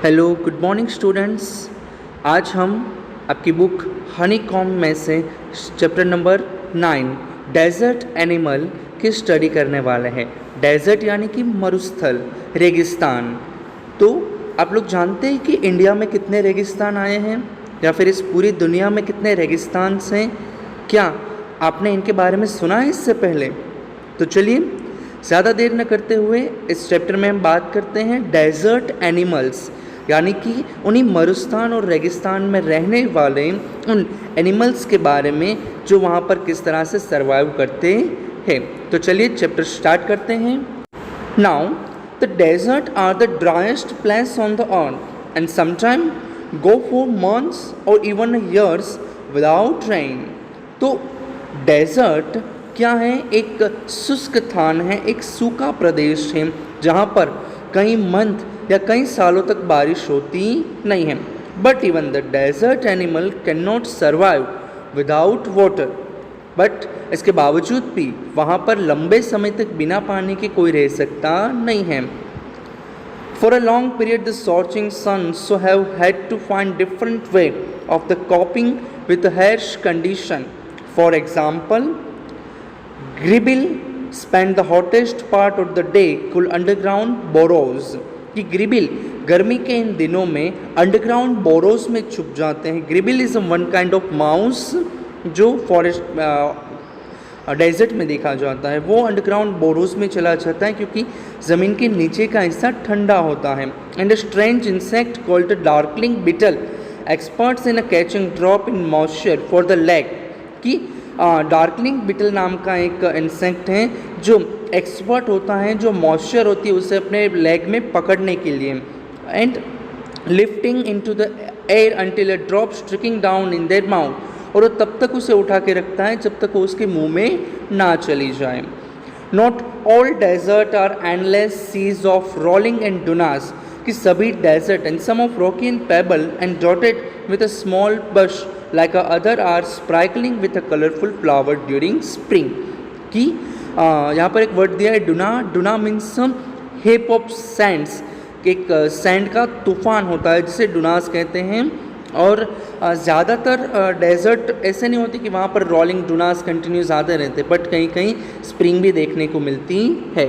Hello good morning students. आज हम आपकी बुक हनीकॉम्ब में से चैप्टर नंबर 9 डेजर्ट एनिमल की स्टडी करने वाले हैं। डेजर्ट यानी कि मरुस्थल, रेगिस्तान। तो आप लोग जानते हैं कि इंडिया में कितने रेगिस्तान आए हैं या फिर इस पूरी दुनिया में कितने रेगिस्तान हैं? क्या आपने इनके बारे में सुना है इससे पहले? तो चलिए ज़्यादा देर न करते हुए इस चैप्टर में हम बात करते हैं डेजर्ट एनिमल्स, यानी कि उन्हीं मरुस्थान और रेगिस्तान में रहने वाले उन एनिमल्स के बारे में जो वहाँ पर किस तरह से सर्वाइव करते हैं। तो चलिए चैप्टर स्टार्ट करते हैं। Now the desert are the driest place on the earth and sometime go for months or even years without rain. तो डेजर्ट क्या है? एक शुष्क स्थान है, एक सूखा प्रदेश है जहाँ पर कई मंथ या कई सालों तक बारिश होती नहीं है। But even the desert animal can not survive without water. But इसके बावजूद भी वहाँ पर लंबे समय तक बिना पानी के कोई रह सकता नहीं है। For a long period, the scorching sun so have had to find different way of the coping with the harsh condition. For example, ग्रिबिल spend the hottest part of the day cool underground burrows। कि ग्रिबिल गर्मी के इन दिनों में underground borrows में छुप जाते हैं। Gerbil is one kind of mouse जो फॉरेस्ट डेजर्ट में देखा जाता है। वो अंडरग्राउंड बोरोस में चला जाता है क्योंकि ज़मीन के नीचे का हिस्सा ठंडा होता है। And a strange insect called the darkling beetle experts in a catching drop in moisture for the leg. कि डार्कलिंग बिटल नाम का एक इंसेक्ट है जो एक्सपर्ट होता है, जो मॉइस्चर होती है उसे अपने लेग में पकड़ने के लिए। And lifting into the air until a drop striking down in their mouth. और वो तब तक उसे उठा के रखता है जब तक वो उसके मुंह में ना चली जाए। Not all desert are endless seas of rolling and dunes. कि सभी desert and some of rocky and pebble and dotted with a small bush like a other are sprinkling with a colorful flower during spring। कि यहाँ पर एक word दिया है डुना। डुना means हेप of Sands. एक sand का तूफान होता है जिसे डुनास कहते हैं। और ज़्यादातर डेजर्ट ऐसे नहीं होती कि वहाँ पर रोलिंग डुनास कंटिन्यूस आते रहते, बट कहीं कहीं स्प्रिंग भी देखने को मिलती है।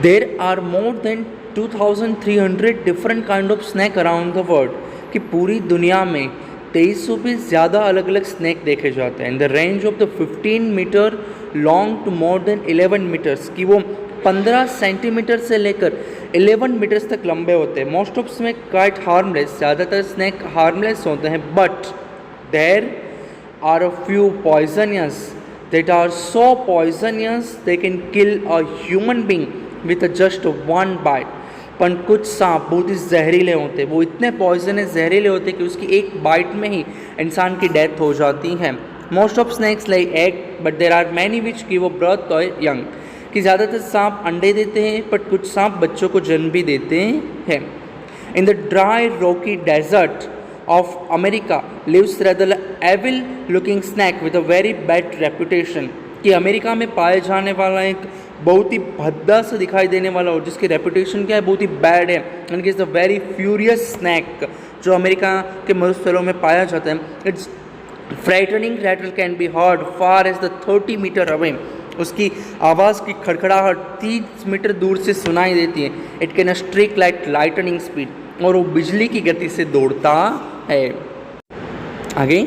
There are more than 2300 different kind of snake around the world. कि पूरी दुनिया में 2300 भी ज़्यादा अलग अलग स्नैक देखे जाते हैं। In the range of the 15 metre long to more than 11 metres. कि वो 15 सेंटीमीटर से लेकर 11 मीटर्स तक लंबे होते हैं। Most of snake quite harmless. ज़्यादातर स्नैक हार्मलेस होते हैं, but there are a few poisonous that are so poisonous they can kill a human being with just one bite. पर कुछ सांप बहुत ही जहरीले होते हैं, वो इतने पॉइजनस जहरीले होते हैं कि उसकी एक बाइट में ही इंसान की डेथ हो जाती है। Most of snakes like egg but there are many which give a birth or young. कि ज़्यादातर सांप अंडे देते हैं, बट कुछ सांप बच्चों को जन्म भी देते हैं। In the dry rocky desert of America lives rather evil looking snake with a very bad reputation. कि अमेरिका में पाए जाने वाला एक बहुत ही भद्दा सा दिखाई देने वाला और जिसकी रेपुटेशन क्या है, बहुत ही बैड है, यानी कि it's a very furious snake जो अमेरिका के मरुस्थलों में पाया जाता है। It's frightening rattle can be heard far as the 30 metre away. उसकी आवाज़ की खड़खड़ाहट 30 मीटर दूर से सुनाई देती है। It can strike like lightning speed. और वो बिजली की गति से दौड़ता है। आगे,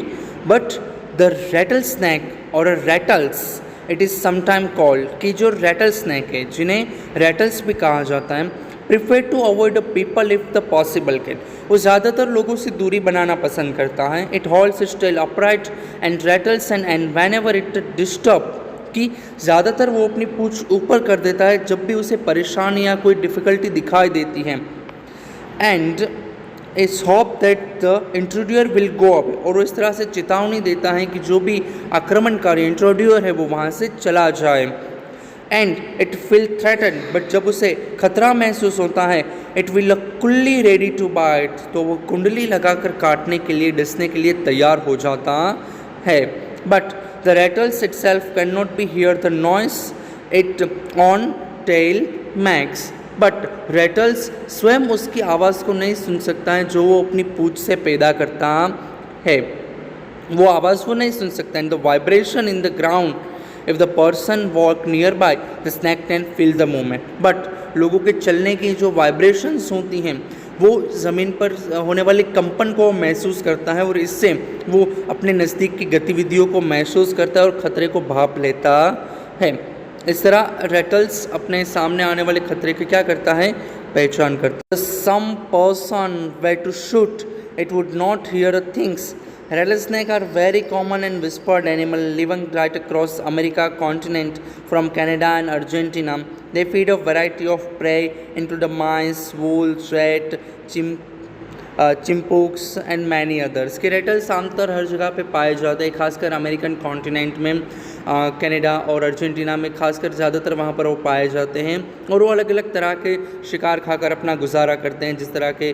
but the rattle snake or rattles it is sometime called. कि जो रैटल स्नैक है, जिन्हें रैटल्स भी कहा जाता है, prefer to avoid the people if the possible can. वो ज़्यादातर लोगों से दूरी बनाना पसंद करता है। It holds still upright and rattles and whenever it disturb. कि ज़्यादातर वो अपनी पूंछ ऊपर कर देता है जब भी उसे परेशानी या कोई डिफ़िकल्टी दिखाई देती है। एंड इस hope that the introducer will go up. और वो इस तरह से चेतावनी देता है कि जो भी आक्रमणकारी इंट्रोड्यूअर है वो वहाँ से चला जाए। And it feel threaten but जब उसे खतरा महसूस होता है, इट विल कुल्ली रेडी टू बाइट। तो वो कुंडली लगाकर काटने के लिए, डसने के लिए तैयार हो जाता है। But the rattles itself can not be hear the noise it on tail makes. But rattles स्वयं उसकी आवाज़ को नहीं सुन सकता है जो वो अपनी पूंछ से पैदा करता है। वो आवाज़ वो नहीं सुन सकता। In the vibration in the ground, if the person walk near by the snake can feel the movement. But लोगों के चलने की जो वाइब्रेशंस होती हैं वो ज़मीन पर होने वाले कंपन को महसूस करता है और इससे वो अपने नज़दीक की गतिविधियों को महसूस करता है और ख़तरे को भांप लेता है। इस तरह रेटल्स अपने सामने आने वाले खतरे की क्या करता है, पहचान करता है। Some person way to shoot it would not hear things. Rattlesnakes are very common and whispered animal living right across America continent from Canada and Argentina. They feed a variety of prey including mice, wolves, rat, chipmunks and many others. के रेटल्स आमतौर हर जगह पे पाए जाते हैं, खासकर अमेरिकन कॉन्टिनेंट में, कनाडा और अर्जेंटीना में खासकर ज़्यादातर वहाँ पर वो पाए जाते हैं और वो अलग अलग तरह के शिकार खाकर अपना गुजारा करते हैं, जिस तरह के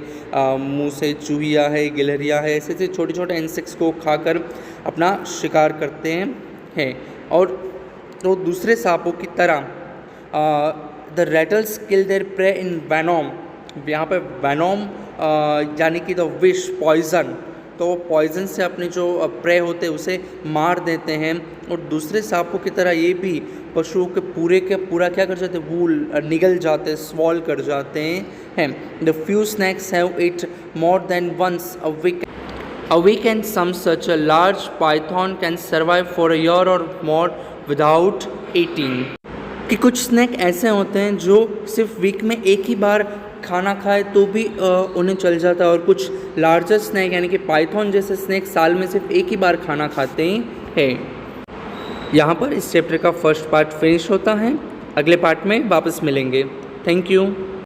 मुँह से चूहिया है, गिलहरियाँ है, ऐसे छोटे छोटे इंसेक्ट्स को खाकर अपना शिकार करते हैं। और तो दूसरे सांपों की तरह the rattles kill their prey in venom. यहाँ पे वेनोम यानी कि द विश, पॉइज़न, तो पॉइज़न से अपने जो प्रे होते हैं उसे मार देते हैं। और दूसरे सांपों की तरह ये भी पशुओं के पूरा क्या कर जाते हैं, वूल निगल जाते हैं, स्वॉल कर जाते हैं। The few snakes have it more than once a week and some such a large python can survive for a year or more without eating. कि कुछ स्नैक ऐसे होते हैं जो सिर्फ वीक में एक ही बार खाना खाए तो भी उन्हें चल जाता है, और कुछ लार्जर स्नैक यानी कि पाइथन जैसे स्नैक साल में सिर्फ एक ही बार खाना खाते हैं। यहाँ पर इस चैप्टर का फर्स्ट पार्ट फिनिश होता है। अगले पार्ट में वापस मिलेंगे। Thank you.